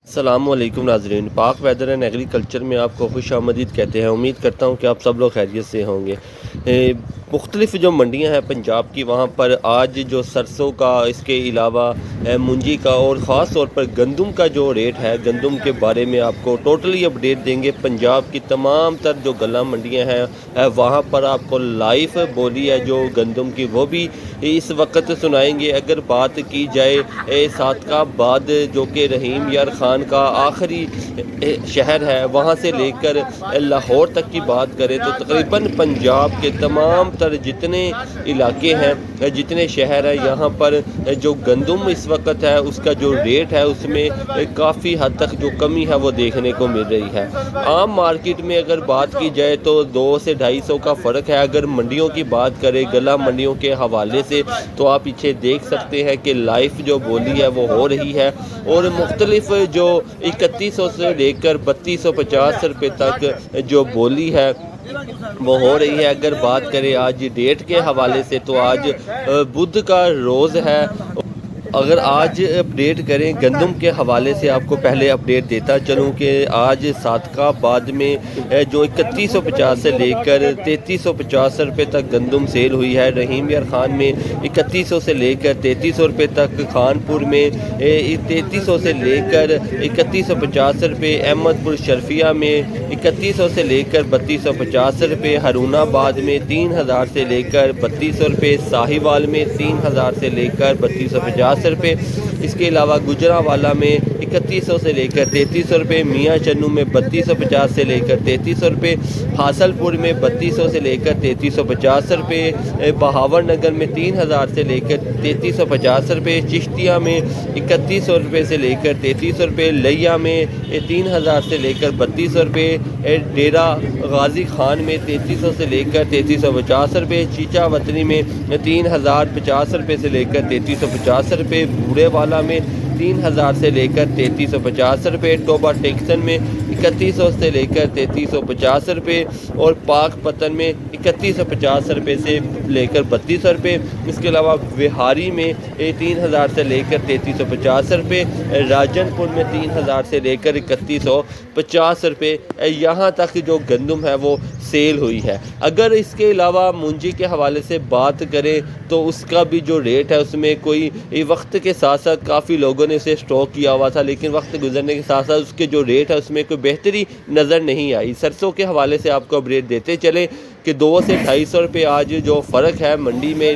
السلام علیکم ناظرین، پاک ویدر اینڈ ایگریکلچر میں آپ کو خوش آمدید کہتے ہیں۔ امید کرتا ہوں کہ آپ سب لوگ خیریت سے ہوں گے۔ مختلف جو منڈیاں ہیں پنجاب کی، وہاں پر آج جو سرسوں کا، اس کے علاوہ منجی کا اور خاص طور پر گندم کا جو ریٹ ہے، گندم کے بارے میں آپ کو ٹوٹلی اپڈیٹ دیں گے۔ پنجاب کی تمام تر جو غلہ منڈیاں ہیں وہاں پر آپ کو لائیو بولی ہے جو گندم کی، وہ بھی اس وقت سنائیں گے۔ اگر بات کی جائے صادقہ آباد جو کہ رحیم یار خان کا آخری شہر ہے، وہاں سے لے کر لاہور تک کی بات کریں تو تقریباً پنجاب کے تمام تر جتنے علاقے ہیں، جتنے شہر ہیں، یہاں پر جو گندم اس وقت ہے اس کا جو ریٹ ہے اس میں کافی حد تک جو کمی ہے وہ دیکھنے کو مل رہی ہے۔ عام مارکیٹ میں اگر بات کی جائے تو 200 سے 250 کا فرق ہے۔ اگر منڈیوں کی بات کریں، غلہ منڈیوں کے حوالے سے، تو آپ پیچھے دیکھ سکتے ہیں کہ لائف جو بولی ہے وہ ہو رہی ہے، اور مختلف جو 3100 سے لے کر 3250 روپے تک جو بولی ہے وہ ہو رہی ہے۔ اگر بات کریں آج ڈیٹ کے حوالے سے تو آج بدھ کا روز ہے۔ اگر آج اپڈیٹ کریں گندم کے حوالے سے، آپ کو پہلے اپڈیٹ دیتا چلوں کہ آج صادقہ آباد میں جو 3150 سے لے کر 3350 روپے تک گندم سیل ہوئی ہے۔ رحیم یار خان میں 3100 سے لے کر 3300 روپے تک، خان پور میں 3300 سے لے کر 3150 روپے، احمد پور شرفیہ میں 3100 سے لے کر 3250 روپے، ہارون آباد میں 3000 سے لے کر 3200 روپے، ساہیوال میں 3000 سے لے کر 3250 روپے۔ اس کے علاوہ گجرانوالہ میں 3100 سے لے کر 3300 روپے، میاں چنو میں 3250 سے لے کر 3300 روپے، حاصل پور میں 3200 سے لے کر 3350 روپے، بہاور نگر میں 3000 سے لے کر 3350 روپے، چشتیہ میں 3100 روپے سے لے کر 3300 روپے، لیا میں 3000 سے لے کر 3200 روپے، ڈیرہ غازی خان میں 3300 سے لے کر 3350 روپے، چیچا وطنی میں 3050 روپے سے لے کر 3350 روپے، بوڑے والا میں 3000 سے لے کر 3350 روپے، ٹوبا ٹیکسن میں 3100 سے لے کر 3350 روپے، اور پاک پتن میں 3150 روپے سے لے کر 3200 روپے۔ اس کے علاوہ وہاری میں 3000 سے لے کر 3350 روپے، راجن پور میں 3000 سے لے کر 3150 روپے، یہاں تک جو گندم ہے وہ سیل ہوئی ہے۔ اگر اس کے علاوہ منجی کے حوالے سے بات کریں تو اس کا بھی جو ریٹ ہے اس میں کوئی وقت کے ساتھ ساتھ کافی لوگوں نے اسے سٹاک کیا ہوا تھا، لیکن وقت گزرنے کے ساتھ ساتھ اس کے جو ریٹ ہے اس میں کوئی بہتری نظر نہیں آئی۔ سرسوں کے حوالے سے آپ کو اپڈیٹ دیتے چلیں کہ 200 سے 250 روپے آج جو فرق ہے منڈی میں،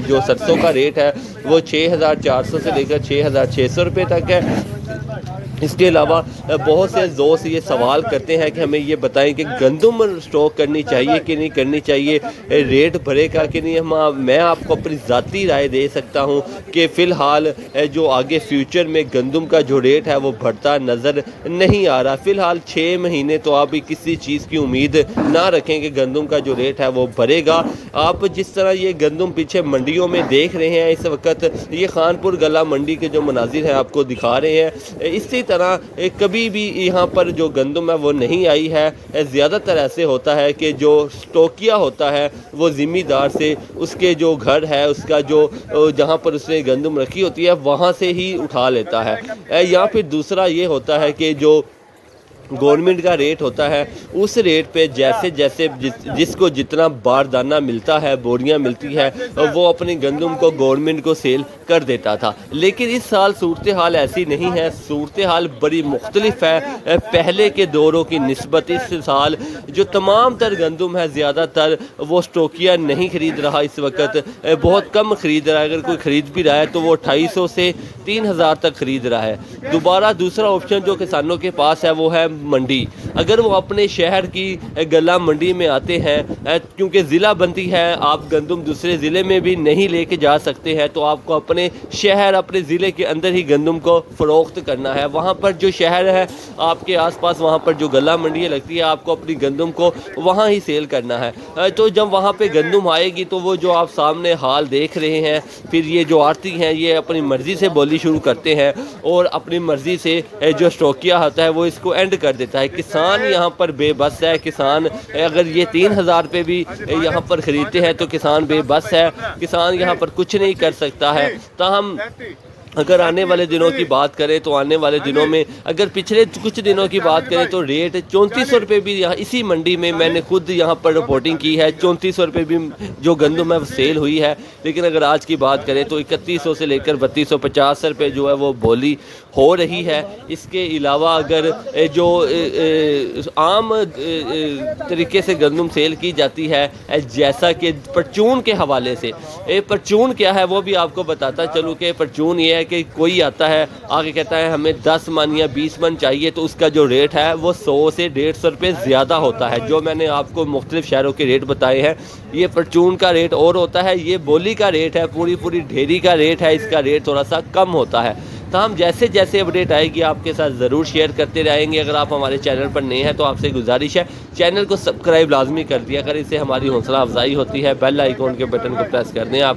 جو سرسوں کا ریٹ ہے وہ 6400 سے لے کر 6600 روپے تک ہے۔ اس کے علاوہ بہت سے دوست یہ سوال کرتے ہیں کہ ہمیں یہ بتائیں کہ گندم سٹاک کرنی چاہیے کہ نہیں کرنی چاہیے، ریٹ بڑھے گا کہ نہیں۔ میں آپ کو اپنی ذاتی رائے دے سکتا ہوں کہ فی الحال جو آگے فیوچر میں گندم کا جو ریٹ ہے وہ بڑھتا نظر نہیں آ رہا۔ فی الحال 6 مہینے تو آپ کسی چیز کی امید نہ رکھیں کہ گندم کا جو ریٹ ہے وہ بڑھے گا۔ آپ جس طرح یہ گندم پیچھے منڈیوں میں دیکھ رہے ہیں اس وقت، یہ خان پور غلہ منڈی کے جو مناظر ہیں آپ کو دکھا رہے ہیں، اسی طرح کبھی بھی یہاں پر جو گندم ہے وہ نہیں آئی ہے۔ زیادہ تر ایسے ہوتا ہے کہ جو سٹوکیا ہوتا ہے وہ ذمہ دار سے اس کے جو گھر ہے، اس کا جو جہاں پر اس نے گندم رکھی ہوتی ہے وہاں سے ہی اٹھا لیتا ہے، یا پھر دوسرا یہ ہوتا ہے کہ جو گورنمنٹ کا ریٹ ہوتا ہے اس ریٹ پہ جیسے جیسے جس کو جتنا باردانہ ملتا ہے، بوریاں ملتی ہے، وہ اپنی گندم کو گورنمنٹ کو سیل کر دیتا تھا۔ لیکن اس سال صورتحال ایسی نہیں ہے، صورتحال بڑی مختلف ہے پہلے کے دوروں کی نسبت۔ اس سال جو تمام تر گندم ہے زیادہ تر وہ سٹوکیا نہیں خرید رہا، اس وقت بہت کم خرید رہا ہے۔ اگر کوئی خرید بھی رہا ہے تو وہ 250 سے 3000 تک خرید رہا ہے۔ دوسرا آپشن جو کسانوں کے پاس ہے وہ ہے منڈی۔ اگر وہ اپنے شہر کی غلہ منڈی میں آتے ہیں، کیونکہ ضلع بنتی ہے، آپ گندم دوسرے ضلع میں بھی نہیں لے کے جا سکتے ہیں، تو آپ کو اپنے شہر، اپنے ضلع کے اندر ہی گندم کو فروخت کرنا ہے۔ وہاں پر جو شہر ہے آپ کے آس پاس، وہاں پر جو غلہ منڈی لگتی ہے، آپ کو اپنی گندم کو وہاں ہی سیل کرنا ہے۔ تو جب وہاں پہ گندم آئے گی تو وہ جو آپ سامنے حال دیکھ رہے ہیں، پھر یہ جو آڑتی ہیں یہ اپنی مرضی سے بولی شروع کرتے ہیں، اور اپنی مرضی سے جو سٹوکیا ہوتا ہے وہ اس کو اینڈ کر دیتا ہے۔ کسان یہاں پر بے بس ہے۔ کسان اگر یہ 3000 روپے بھی یہاں پر خریدتے ہیں تو کسان بے بس ہے، کسان یہاں پر کچھ نہیں کر سکتا ہے۔ تاہم اگر آنے والے دنوں کی بات کریں تو آنے والے دنوں میں اگر پچھلے کچھ دنوں کی بات کریں تو ریٹ 3400 روپے بھی یہاں اسی منڈی میں میں نے خود یہاں پر رپورٹنگ کی ہے، 3400 روپے بھی جو گندم ہے وہ سیل ہوئی ہے۔ لیکن اگر آج کی بات کریں تو 3100 سے لے کر 3250 روپے جو ہے وہ بولی ہو رہی ہے۔ اس کے علاوہ اگر جو عام طریقے سے گندم سیل کی جاتی ہے، جیسا کہ پرچون کے حوالے سے، پرچون کیا ہے وہ بھی آپ کو بتاتا چلوں کہ پرچون یہ ہے کہ کوئی آتا ہے آگے کہتا ہے ہمیں 10 من یا 20 من چاہیے، تو اس کا جو ریٹ ہے وہ 100 سے 150 روپے زیادہ ہوتا ہے۔ جو میں نے آپ کو مختلف شہروں کے ریٹ بتائے ہیں، یہ پرچون کا ریٹ اور ہوتا ہے، یہ بولی کا ریٹ ہے، پوری ڈھیری کا ریٹ ہے، اس کا ریٹ تھوڑا سا کم ہوتا ہے۔ تاہم جیسے جیسے اپڈیٹ آئے گی آپ کے ساتھ ضرور شیئر کرتے رہیں گے۔ اگر آپ ہمارے چینل پر نئے ہیں تو آپ سے گزارش ہے چینل کو سبسکرائب لازمی کر دیا کریں، اس سے ہماری حوصلہ افزائی ہوتی ہے۔ بیل آئیکن کے بٹن کو پریس کر دیں۔ آپ